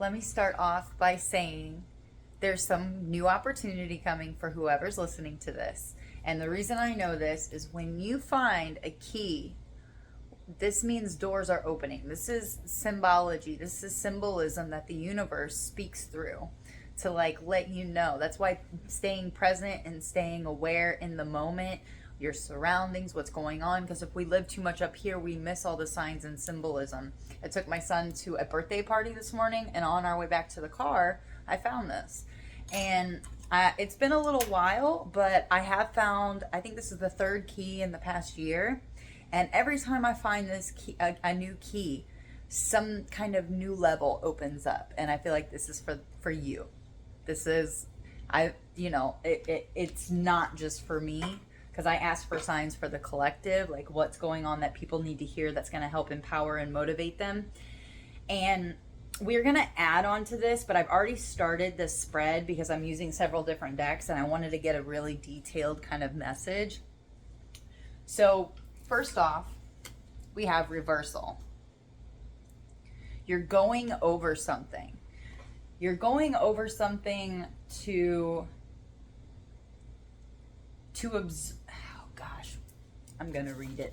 let me start off by saying there's some new opportunity coming for whoever's listening to this. And the reason I know this is when you find a key, this means doors are opening. This is symbology. This is symbolism that the universe speaks through to like let you know. That's why staying present and staying aware in the moment, your surroundings, what's going on, because if we live too much up here, we miss all the signs and symbolism. I took my son to a birthday party this morning, and on our way back to the car, I found this. And it's been a little while, but I have found, I think this is the third key in the past year. And every time I find this key, a new key, some kind of new level opens up. And I feel like this is for you. This is, it's not just for me, because I asked for signs for the collective, like what's going on that people need to hear that's going to help empower and motivate them. And we're going to add on to this, but I've already started this spread because I'm using several different decks and I wanted to get a really detailed kind of message. So first off, we have reversal. You're going over something. You're going over something to oh gosh, I'm going to read it.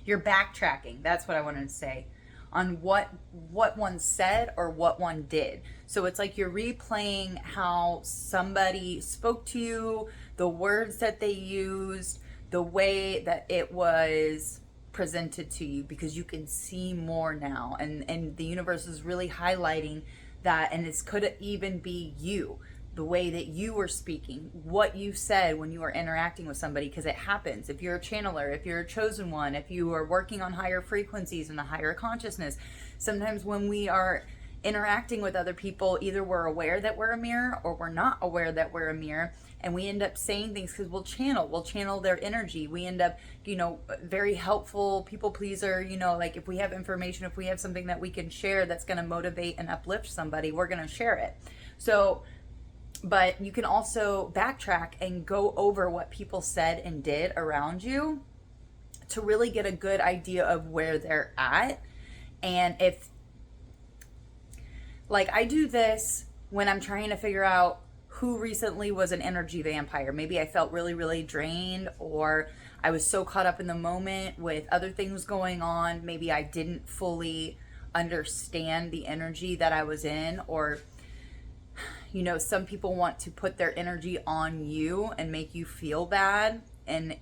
You're backtracking. That's what I wanted to say. On what one said or what one did. So it's like you're replaying how somebody spoke to you, the words that they used, the way that it was presented to you, because you can see more now, and the universe is really highlighting that. And this could even be you, the way that you were speaking, what you said when you were interacting with somebody, because it happens. If you're a channeler, if you're a chosen one, if you are working on higher frequencies and a higher consciousness, sometimes when we are interacting with other people, either we're aware that we're a mirror or we're not aware that we're a mirror, and we end up saying things because we'll channel their energy. We end up, very helpful, people pleaser, like if we have information, if we have something that we can share that's going to motivate and uplift somebody, we're going to share it. So, but you can also backtrack and go over what people said and did around you to really get a good idea of where they're at. And if, like, I do this when I'm trying to figure out who recently was an energy vampire. Maybe I felt really, really drained, or I was so caught up in the moment with other things going on. Maybe I didn't fully understand the energy that I was in, or some people want to put their energy on you and make you feel bad. And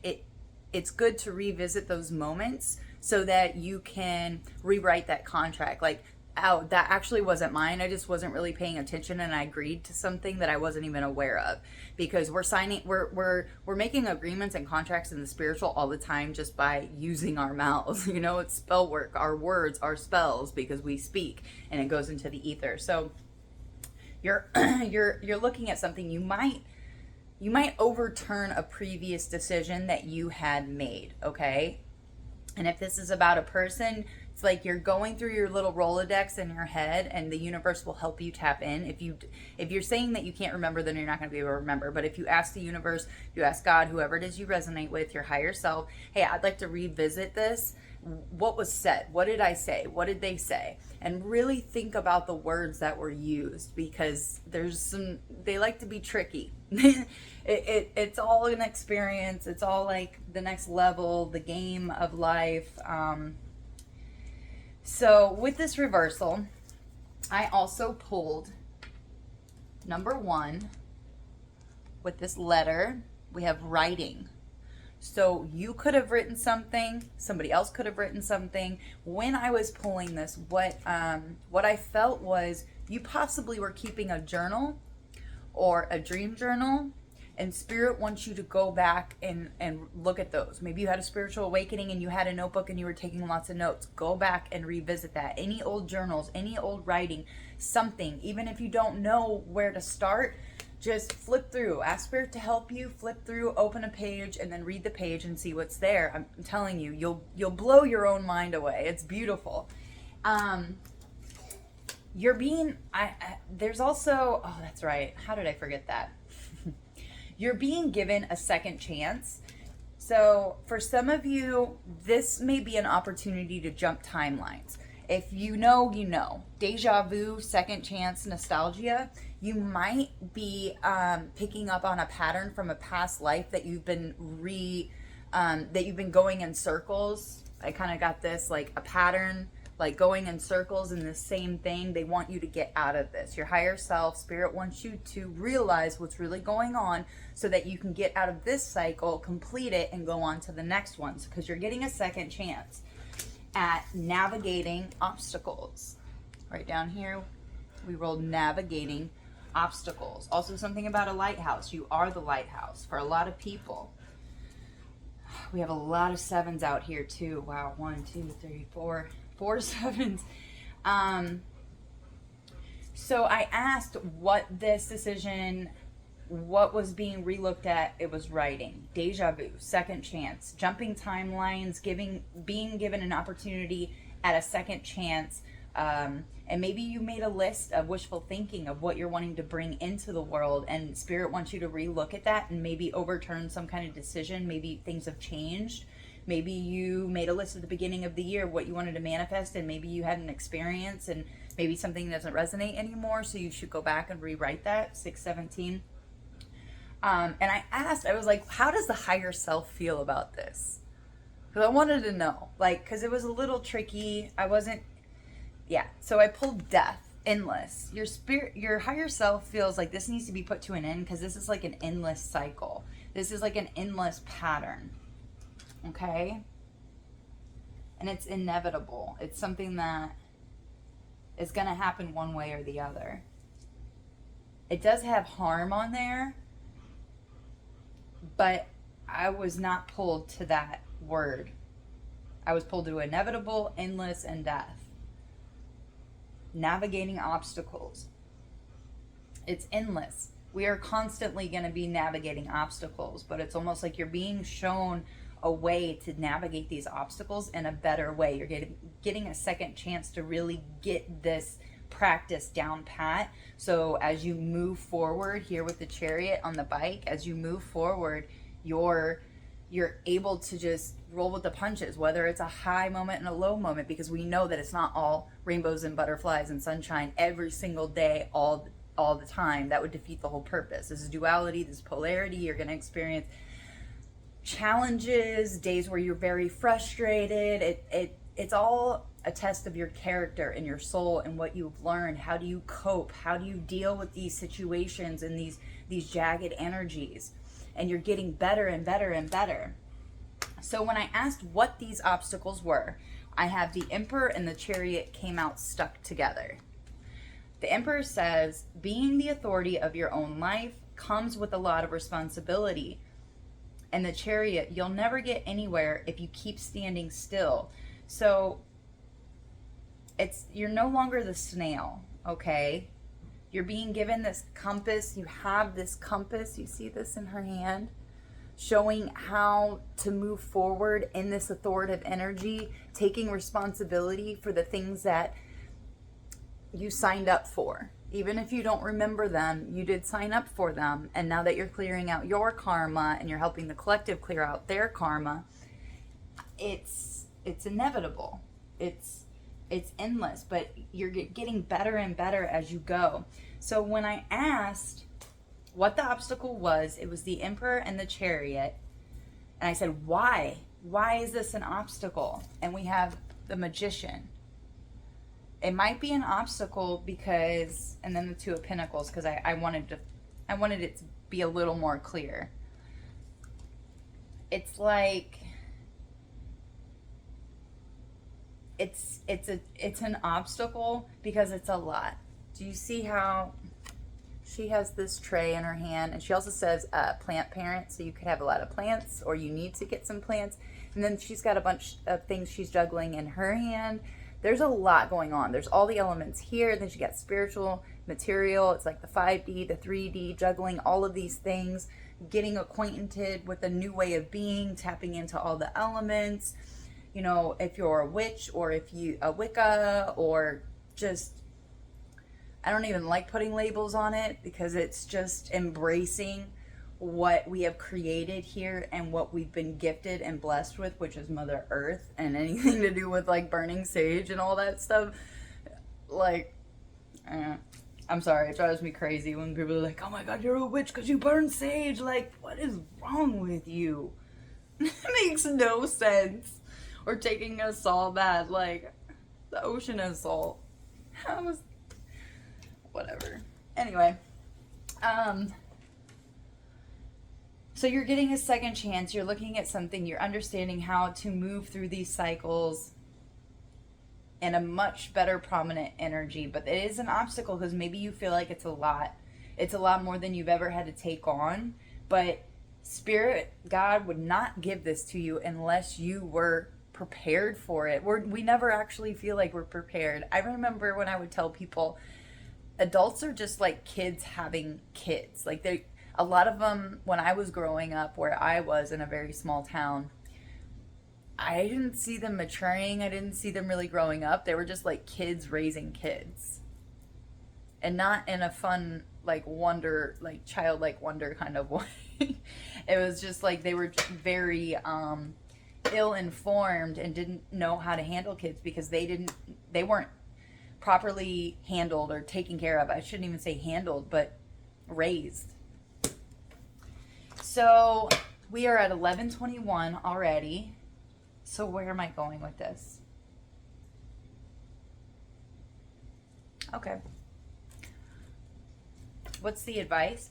it's good to revisit those moments so that you can rewrite that contract. Like, oh, that actually wasn't mine. I just wasn't really paying attention, and I agreed to something that I wasn't even aware of. Because we're making agreements and contracts in the spiritual all the time just by using our mouths. It's spell work. Our words are spells because we speak, and it goes into the ether. So you're looking at something. You might overturn a previous decision that you had made, okay? And if this is about a person, it's like you're going through your little Rolodex in your head, and the universe will help you tap in. If you're saying that you can't remember, then you're not going to be able to remember. But if you ask the universe, you ask God, whoever it is you resonate with, your higher self, hey, I'd like to revisit this. What was said? What did I say? What did they say? And really think about the words that were used, because they like to be tricky. It's all an experience. It's all like the next level, the game of life. So with this reversal, I also pulled number 1 with this letter. We have writing. So you could have written something, somebody else could have written something. When I was pulling this, what I felt was you possibly were keeping a journal or a dream journal, and Spirit wants you to go back and look at those. Maybe you had a spiritual awakening and you had a notebook and you were taking lots of notes. Go back and revisit that. Any old journals, any old writing, something. Even if you don't know where to start, just flip through. Ask Spirit to help you. Flip through, open a page, and then read the page and see what's there. I'm telling you, you'll blow your own mind away. It's beautiful. There's also, oh, that's right. How did I forget that? You're being given a second chance. So for some of you, this may be an opportunity to jump timelines. If you know, you know. Deja vu, second chance, nostalgia. You might be picking up on a pattern from a past life that you've been going in circles. I kind of got this, like a pattern, like going in circles in the same thing. They want you to get out of this. Your higher self, spirit wants you to realize what's really going on so that you can get out of this cycle, complete it, and go on to the next ones, because you're getting a second chance at navigating obstacles. Right down here, we rolled navigating obstacles. Also something about a lighthouse. You are the lighthouse for a lot of people. We have a lot of sevens out here too. Wow, 1, 2, 3, 4 sevens. So I asked what this decision, what was being relooked at. It was writing, deja vu, second chance, jumping timelines, being given an opportunity at a second chance. And maybe you made a list of wishful thinking of what you're wanting to bring into the world, and spirit wants you to relook at that and maybe overturn some kind of decision. Maybe things have changed. Maybe you made a list at the beginning of the year what you wanted to manifest, and maybe you had an experience and maybe something doesn't resonate anymore, so you should go back and rewrite that. 617. And I asked, I was like, how does the higher self feel about this? Because I wanted to know, like, because it was a little tricky. So I pulled death, endless. Your spirit, your higher self feels like this needs to be put to an end, because this is like an endless cycle. This is like an endless pattern. Okay? And it's inevitable. It's something that is going to happen one way or the other. It does have harm on there, but I was not pulled to that word. I was pulled to inevitable, endless, and death. Navigating obstacles. It's endless. We are constantly going to be navigating obstacles, but it's almost like you're being shown a way to navigate these obstacles in a better way. You're getting a second chance to really get this practice down pat. So as you move forward here with the Chariot on the bike, as you move forward, you're able to just roll with the punches, whether it's a high moment and a low moment, because we know that it's not all rainbows and butterflies and sunshine every single day, all the time. That would defeat the whole purpose. This is duality, this is polarity. You're going to experience challenges, days where you're very frustrated. It's all a test of your character and your soul and what you've learned. How do you cope? How do you deal with these situations and these jagged energies? And you're getting better and better and better. So when I asked what these obstacles were, I have the Emperor and the Chariot came out stuck together. The Emperor says, being the authority of your own life comes with a lot of responsibility. And the Chariot, you'll never get anywhere if you keep standing still. So you're no longer the snail, okay? You're being given this compass. You have this compass. You see this in her hand, showing how to move forward in this authoritative energy, taking responsibility for the things that you signed up for. Even if you don't remember them, you did sign up for them. And now that you're clearing out your karma and you're helping the collective clear out their karma, it's inevitable. It's endless, but you're getting better and better as you go. So when I asked what the obstacle was, it was the Emperor and the Chariot. And I said, why? Why is this an obstacle? And we have the Magician. It might be an obstacle because, and then the Two of Pentacles, because I wanted it to be a little more clear. It's like, it's an obstacle because it's a lot. Do you see how she has this tray in her hand, and she also says plant parent, so you could have a lot of plants, or you need to get some plants. And then she's got a bunch of things she's juggling in her hand. There's a lot going on. There's all the elements here. Then she got spiritual, material. It's like the 5D, the 3D, juggling all of these things, getting acquainted with a new way of being, tapping into all the elements. You know, if you're a witch or if you a Wicca, or just, I don't even like putting labels on it because it's just embracing what we have created here and what we've been gifted and blessed with, which is Mother Earth, and anything to do with like burning sage and all that stuff, like, I'm sorry, it drives me crazy when people are like, oh my god, you're a witch because you burn sage. Like, what is wrong with you? It makes no sense. Or taking a salt bath, like, the ocean is salt. Whatever. Anyway, so you're getting a second chance, you're looking at something, you're understanding how to move through these cycles in a much better prominent energy, but it is an obstacle because maybe you feel like it's a lot more than you've ever had to take on, but Spirit, God would not give this to you unless you were prepared for it. We never actually feel like we're prepared. I remember when I would tell people, adults are just like kids having kids. Like, a lot of them, when I was growing up, where I was in a very small town, I didn't see them maturing. I didn't see them really growing up. They were just like kids raising kids. And not in a fun, like, wonder, like, childlike wonder kind of way. It was just like they were very ill-informed and didn't know how to handle kids because they weren't properly handled or taken care of. I shouldn't even say handled, but raised. So we are at 11:21 already. So where am I going with this? Okay. What's the advice?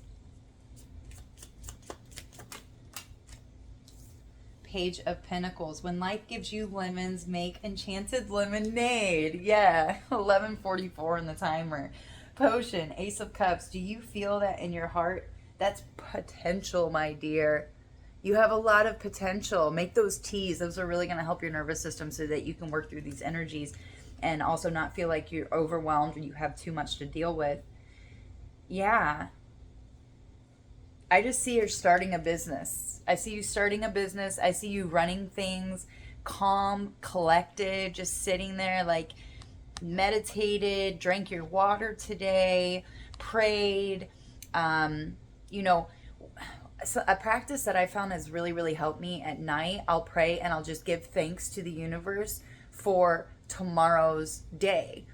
Page of Pentacles. When life gives you lemons, make enchanted lemonade. Yeah, 11:44 in the timer. Potion, Ace of Cups. Do you feel that in your heart? That's potential, my dear. You have a lot of potential. Make those teas. Those are really going to help your nervous system so that you can work through these energies and also not feel like you're overwhelmed or you have too much to deal with. Yeah. I just see you starting a business. I see you starting a business. I see you running things calm, collected, just sitting there, like, meditated, drank your water today, prayed. So a practice that I found has really, really helped me at night, I'll pray and I'll just give thanks to the universe for tomorrow's day.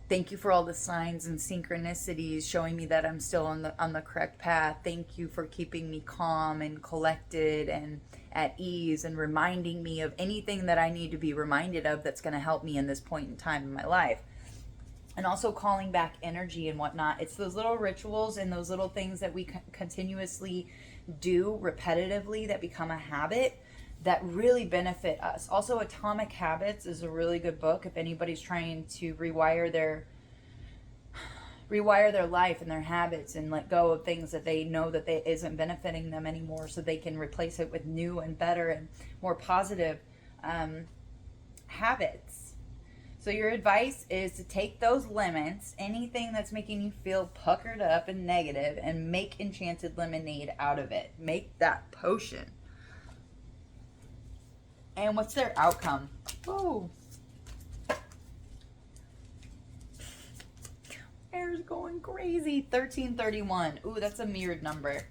Thank you for all the signs and synchronicities showing me that I'm still on the correct path. Thank you for keeping me calm and collected and at ease and reminding me of anything that I need to be reminded of that's going to help me in this point in time in my life. And also calling back energy and whatnot. It's those little rituals and those little things that we continuously do repetitively that become a habit that really benefit us. Also, Atomic Habits is a really good book if anybody's trying to rewire their life and their habits and let go of things that they know that they isn't benefiting them anymore, so they can replace it with new and better and more positive habits. So your advice is to take those lemons, anything that's making you feel puckered up and negative, and make enchanted lemonade out of it. Make that potion. And what's their outcome? Oh. Air's going crazy. 1331. Ooh, that's a mirrored number.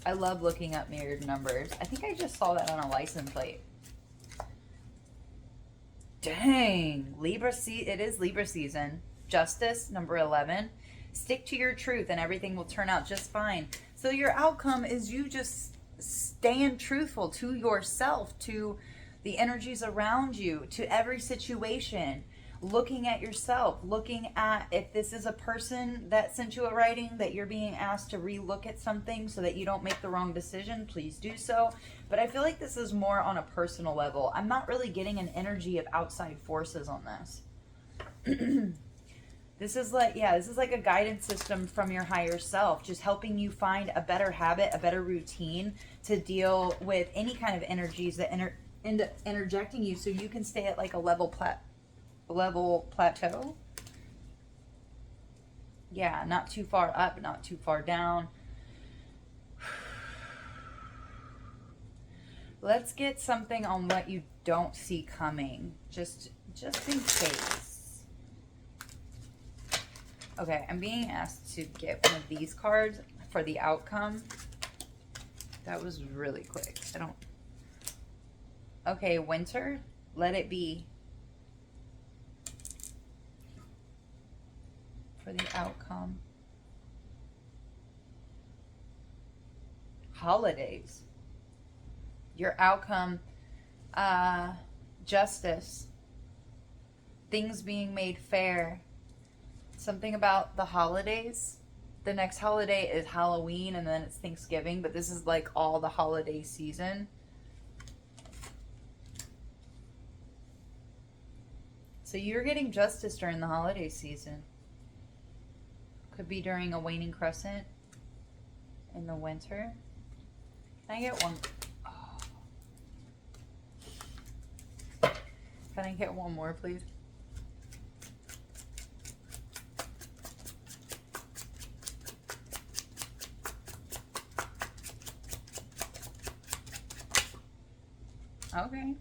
I love looking up mirrored numbers. I think I just saw that on a license plate. Dang. It is Libra season. Justice, number 11. Stick to your truth and everything will turn out just fine. So your outcome is you just stand truthful to yourself, to the energies around you, to every situation. Looking at yourself, looking at if this is a person that sent you a writing that you're being asked to relook at something so that you don't make the wrong decision, please do so. But I feel like this is more on a personal level. I'm not really getting an energy of outside forces on this. This is like a guidance system from your higher self, just helping you find a better habit, a better routine to deal with any kind of energies that end up interjecting you so you can stay at like a level plateau. Yeah, not too far up, not too far down. Let's get something on what you don't see coming, just in case. Okay, I'm being asked to get one of these cards for the outcome. That was really quick. I don't... Okay, winter. Let it be. For the outcome. Holidays. Your outcome. Justice. Things being made fair. Something about the holidays. The next holiday is Halloween and then it's Thanksgiving, but this is like all the holiday season. So you're getting justice during the holiday season. Could be during a waning crescent in the winter. Can I get one? Oh. Can I get one more, please? Okay.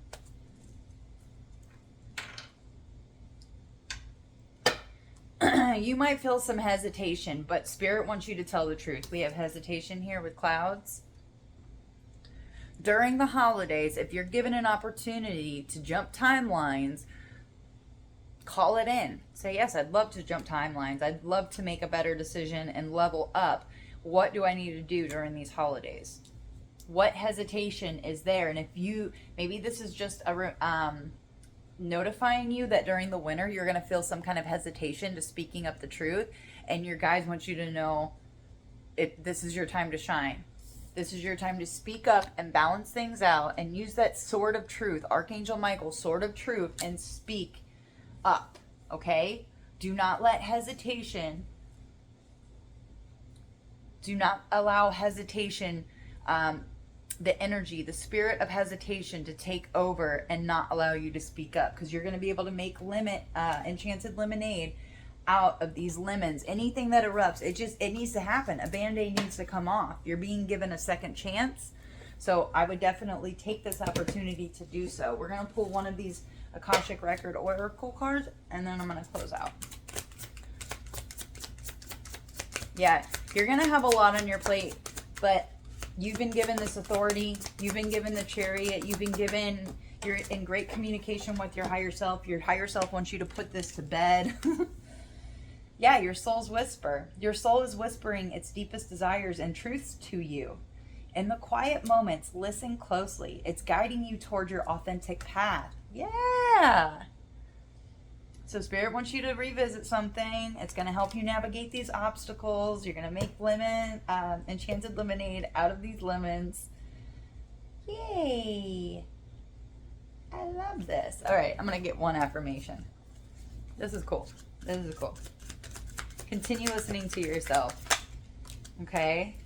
You might feel some hesitation, but Spirit wants you to tell the truth. We have hesitation here with clouds. During the holidays, if you're given an opportunity to jump timelines, call it in. Say, yes, I'd love to jump timelines. I'd love to make a better decision and level up. What do I need to do during these holidays? What hesitation is there? And if you, maybe this is just a notifying you that during the winter you're going to feel some kind of hesitation to speaking up the truth, and your guides want you to know this is your time to shine. This is your time to speak up and balance things out and use that sword of truth, Archangel Michael's sword of truth, and speak up. Okay? Do not let hesitation, do not allow hesitation, the energy, the spirit of hesitation to take over and not allow you to speak up, because you're going to be able to make enchanted lemonade out of these lemons. Anything that erupts, it needs to happen. A band-aid needs to come off. You're being given a second chance. So I would definitely take this opportunity to do so. We're going to pull one of these Akashic Record Oracle cards, and then I'm going to close out. Yeah, you're going to have a lot on your plate, but you've been given this authority. You've been given the Chariot. You've been given, you're in great communication with your higher self. Your higher self wants you to put this to bed. Yeah, your soul's whisper. Your soul is whispering its deepest desires and truths to you. In the quiet moments, listen closely. It's guiding you toward your authentic path. Yeah. So Spirit wants you to revisit something. It's going to help you navigate these obstacles. You're going to make enchanted lemonade out of these lemons. Yay. I love this. All right, I'm going to get one affirmation. This is cool. This is cool. Continue listening to yourself. Okay?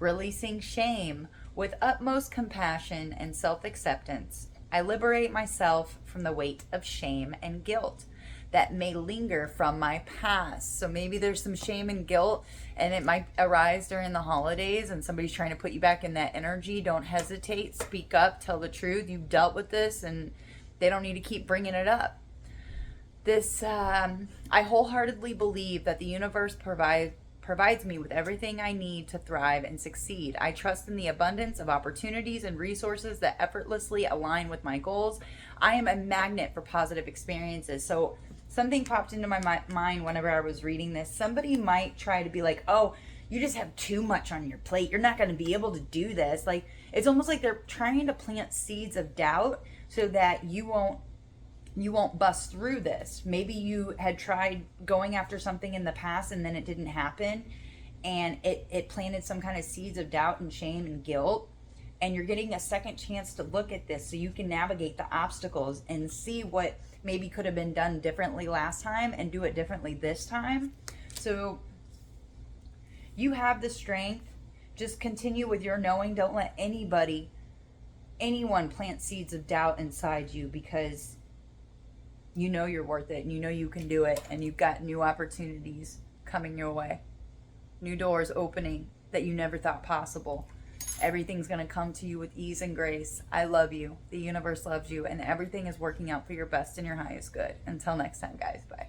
Releasing shame with utmost compassion and self-acceptance. I liberate myself from the weight of shame and guilt that may linger from my past. So maybe there's some shame and guilt, and it might arise during the holidays and somebody's trying to put you back in that energy. Don't hesitate. Speak up. Tell the truth. You've dealt with this, and they don't need to keep bringing it up. I wholeheartedly believe that the universe provides me with everything I need to thrive and succeed. I trust in the abundance of opportunities and resources that effortlessly align with my goals. I am a magnet for positive experiences. So something popped into my mind whenever I was reading this. Somebody might try to be like, oh, you just have too much on your plate. You're not going to be able to do this. Like, it's almost like they're trying to plant seeds of doubt so that you won't bust through this. Maybe you had tried going after something in the past and then it didn't happen, and it planted some kind of seeds of doubt and shame and guilt, and you're getting a second chance to look at this so you can navigate the obstacles and see what maybe could have been done differently last time and do it differently this time. So you have the strength. Just continue with your knowing. Don't let anyone plant seeds of doubt inside you, because you know you're worth it, and you know you can do it, and you've got new opportunities coming your way. New doors opening that you never thought possible. Everything's going to come to you with ease and grace. I love you. The universe loves you, and everything is working out for your best and your highest good. Until next time, guys. Bye.